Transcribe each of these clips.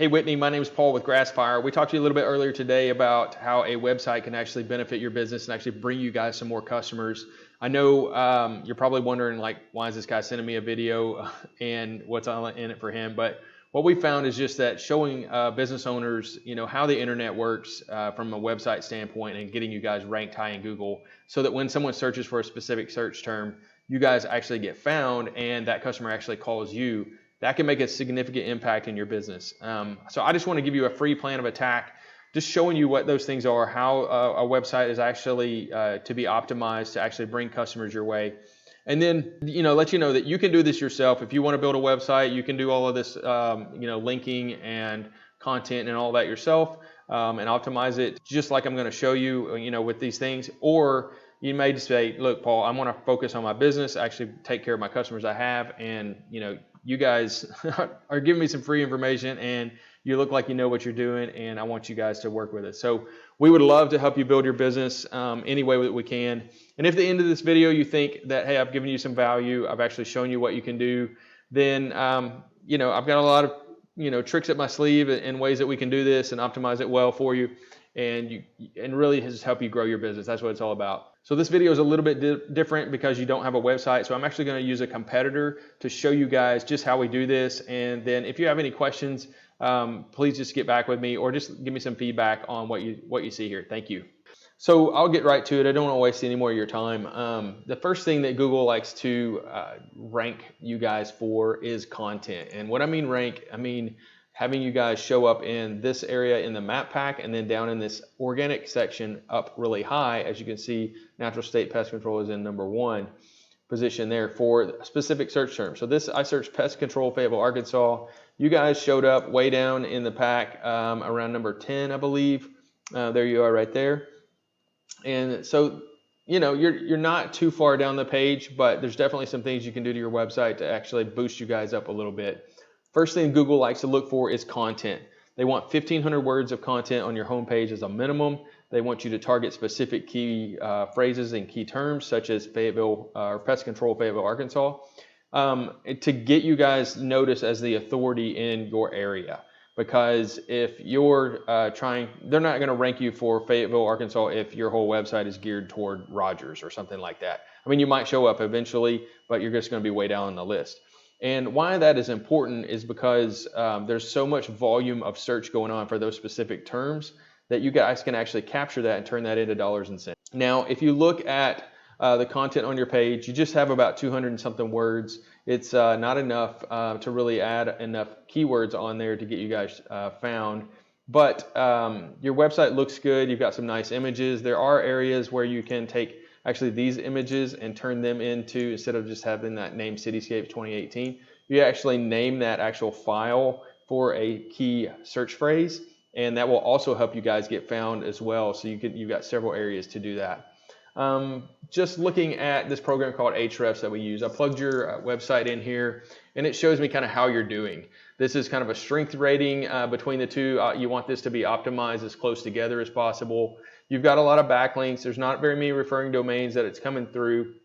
Hey Whitney, my name is Paul with Grassfire. We talked to you a little bit earlier today about how a website can actually benefit your business and actually bring you guys some more customers. I know you're probably wondering, like, why is this guy sending me a video and what's in it for him? But what we found is just that showing business owners, how the internet works from a website standpoint and getting you guys ranked high in Google, so that when someone searches for a specific search term, you guys actually get found and that customer actually calls you. That can make a significant impact in your business. So I just want to give you a free plan of attack, just showing you what those things are, how a website is actually to be optimized to actually bring customers your way. And then, let you know that you can do this yourself. If you want to build a website, you can do all of this, linking and content and all that yourself, and optimize it just like I'm going to show you, with these things. Or you may just say, look, Paul, I want to focus on my business, actually take care of my customers I have, and, you guys are giving me some free information and you look like you know what you're doing, and I want you guys to work with it. So we would love to help you build your business any way that we can. And if at the end of this video you think that, hey, I've given you some value, I've actually shown you what you can do, then I've got a lot of tricks up my sleeve and ways that we can do this and optimize it well for you, and really just help you grow your business. That's what it's all about. So this video is a little bit different because you don't have a website. So I'm actually going to use a competitor to show you guys just how we do this. And then if you have any questions, please just get back with me or just give me some feedback on what you see here. Thank you. So I'll get right to it. I don't want to waste any more of your time. The first thing that Google likes to rank you guys for is content. And what I mean rank, I mean having you guys show up in this area in the map pack, and then down in this organic section up really high. As you can see, natural state pest control is in #1 position there for specific search terms. So I searched pest control Fayetteville, Arkansas. You guys showed up way down in the pack around number 10, I believe. There you are right there. And so, you're not too far down the page, but there's definitely some things you can do to your website to actually boost you guys up a little bit. First thing Google likes to look for is content. They want 1,500 words of content on your homepage as a minimum. They want you to target specific key phrases and key terms, such as Fayetteville or pest control Fayetteville, Arkansas, to get you guys noticed as the authority in your area. Because if you're they're not going to rank you for Fayetteville, Arkansas if your whole website is geared toward Rogers or something like that. I mean, you might show up eventually, but you're just going to be way down on the list. And why that is important is because there's so much volume of search going on for those specific terms that you guys can actually capture that and turn that into dollars and cents. Now, if you look at the content on your page, you just have about 200 and something words. It's not enough to really add enough keywords on there to get you guys found. But your website looks good. You've got some nice images. There are areas where you can take actually these images and turn them into, instead of just having that name Cityscapes 2018, you actually name that actual file for a key search phrase, and that will also help you guys get found as well. So you've got several areas to do that. Just looking at this program called Ahrefs that we use, I plugged your website in here, and it shows me kind of how you're doing. This is kind of a strength rating between the two. You want this to be optimized as close together as possible. You've got a lot of backlinks. There's not very many referring domains that it's coming through,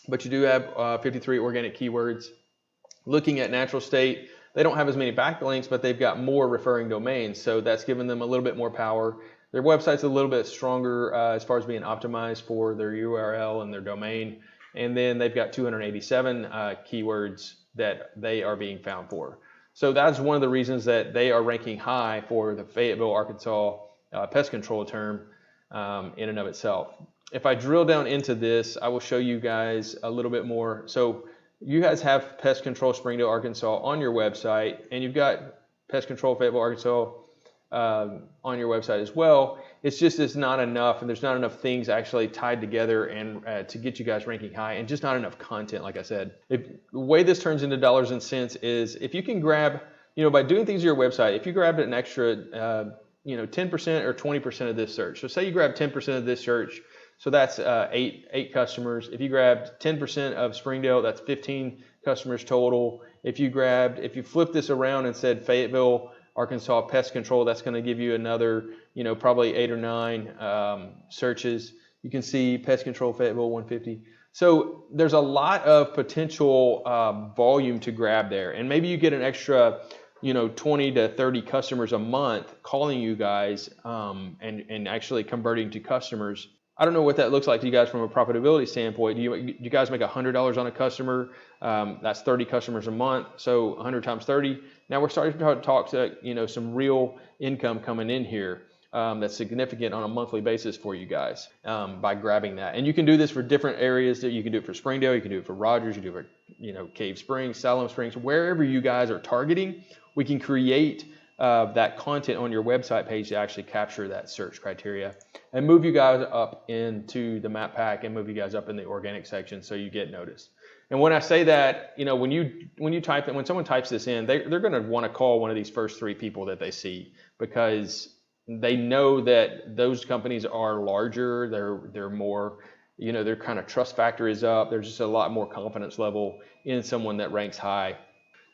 but you do have 53 organic keywords. Looking at natural state, they don't have as many backlinks, but they've got more referring domains, so that's given them a little bit more power. Their website's a little bit stronger as far as being optimized for their URL and their domain, and then they've got 287 keywords that they are being found for. So that's one of the reasons that they are ranking high for the Fayetteville, Arkansas pest control term in and of itself. If I drill down into this, I will show you guys a little bit more. So you guys have pest control Springdale, Arkansas on your website, and you've got pest control Fayetteville, Arkansas on your website as well. It's not enough, and there's not enough things actually tied together and to get you guys ranking high, and just not enough content, like I said. The way this turns into dollars and cents is if you can grab, by doing things to your website, if you grabbed an extra 10% or 20% of this search. So say you grab 10% of this search, so that's eight customers. If you grabbed 10% of Springdale, that's 15 customers total. If you flip this around and said Fayetteville, Arkansas pest control, that's going to give you another, probably 8 or 9 searches. You can see pest control Fayetteville 150. So there's a lot of potential volume to grab there, and maybe you get an extra 20 to 30 customers a month calling you guys, and actually converting to customers. I don't know what that looks like to you guys from a profitability standpoint. Do you guys make $100 on a customer? That's 30 customers a month. So 100 times 30. Now we're starting to talk to some real income coming in here. That's significant on a monthly basis for you guys, by grabbing that. And you can do this for different areas. That you can do it for Springdale, you can do it for Rogers, you can do it for Cave Springs, Salem Springs, wherever you guys are targeting. We can create that content on your website page to actually capture that search criteria and move you guys up into the map pack and move you guys up in the organic section so you get noticed. And when I say that, when someone types this in, they're going to want to call one of these first 3 people that they see, because they know that those companies are larger. They're more, their kind of trust factor is up. There's just a lot more confidence level in someone that ranks high.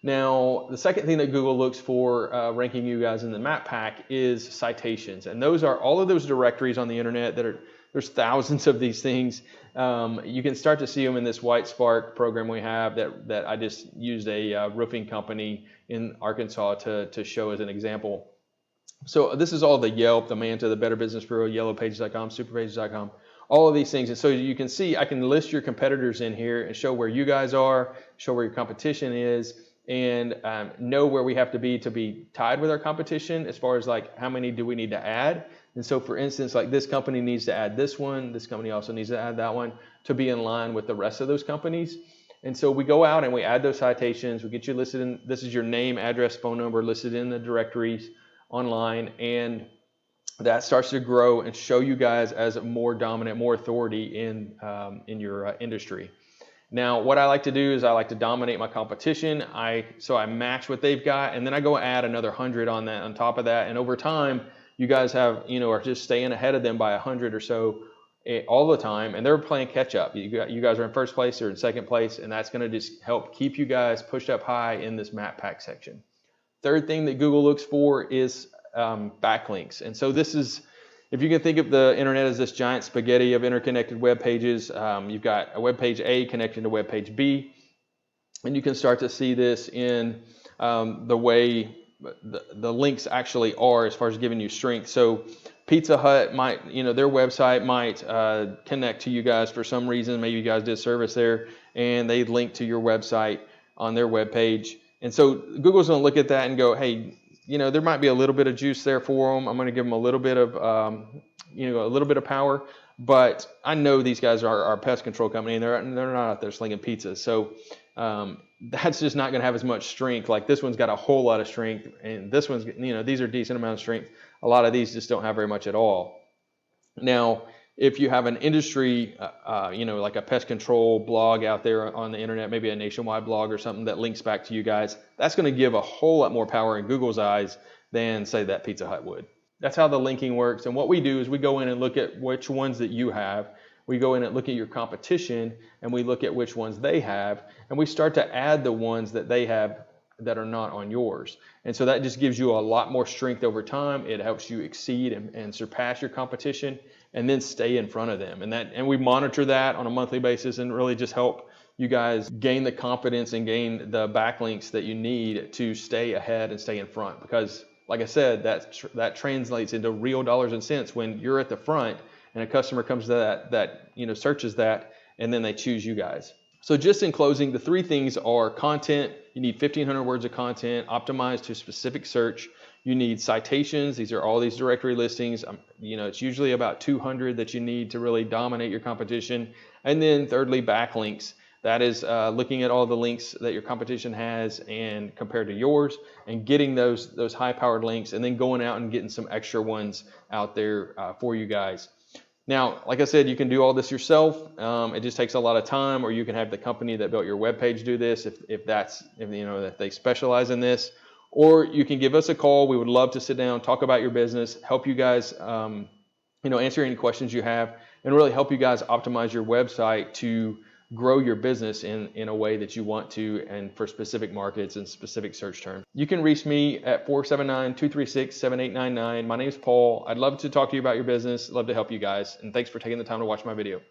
Now, the second thing that Google looks for ranking you guys in the map pack is citations. And those are all of those directories on the internet there's thousands of these things. You can start to see them in this White Spark program we have that I just used a roofing company in Arkansas to show as an example. So this is all the Yelp, the Manta, the Better Business Bureau, YellowPages.com, Superpages.com, all of these things. And so you can see, I can list your competitors in here and show where you guys are, show where your competition is, and know where we have to be tied with our competition as far as like how many do we need to add. And so for instance, like this company needs to add this one, this company also needs to add that one to be in line with the rest of those companies. And so we go out and we add those citations, we get you listed in, this is your name, address, phone number listed in the directories online, and that starts to grow and show you guys as a more dominant, more authority in your industry. Now, what I like to do is I like to dominate my competition. So I match what they've got, and then I go add another 100 on that, on top of that. And over time, you guys have, are just staying ahead of them by 100 or so all the time, and they're playing catch up. You guys are in first place or in second place, and that's going to just help keep you guys pushed up high in this map pack section. Third thing that Google looks for is backlinks. And so this is, if you can think of the internet as this giant spaghetti of interconnected web pages, you've got a web page A connecting to web page B, and you can start to see this in the way the links actually are as far as giving you strength. So Pizza Hut might, their website might connect to you guys for some reason. Maybe you guys did service there and they link to your website on their web page. And so Google's going to look at that and go, hey, there might be a little bit of juice there for them. I'm going to give them a little bit of, a little bit of power. But I know these guys are our pest control company, and they're not out there slinging pizzas. So that's just not going to have as much strength. Like this one's got a whole lot of strength, and this one's, these are decent amount of strength. A lot of these just don't have very much at all. Now, if you have an industry, like a pest control blog out there on the internet, maybe a nationwide blog or something that links back to you guys, that's going to give a whole lot more power in Google's eyes than, say, that Pizza Hut would. That's how the linking works. And what we do is we go in and look at which ones that you have. We go in and look at your competition, and we look at which ones they have, and we start to add the ones that they have that are not on yours. And so that just gives you a lot more strength over time. It helps you exceed and surpass your competition, and then stay in front of them. And we monitor that on a monthly basis and really just help you guys gain the confidence and gain the backlinks that you need to stay ahead and stay in front. Because like I said, that translates into real dollars and cents when you're at the front and a customer comes to that searches that, and then they choose you guys. So just in closing, the 3 things are content. You need 1,500 words of content optimized to specific search. You need citations. These are all these directory listings. It's usually about 200 that you need to really dominate your competition. And then thirdly, backlinks. That is looking at all the links that your competition has and compared to yours, and getting those high-powered links, and then going out and getting some extra ones out there for you guys. Now, like I said, you can do all this yourself. It just takes a lot of time, or you can have the company that built your web page do this if they specialize in this. Or you can give us a call. We would love to sit down, talk about your business, help you guys, answer any questions you have, and really help you guys optimize your website to grow your business in a way that you want to, and for specific markets and specific search terms. You can reach me at 479-236-7899. My name is Paul. I'd love to talk to you about your business. Love to help you guys. And thanks for taking the time to watch my video.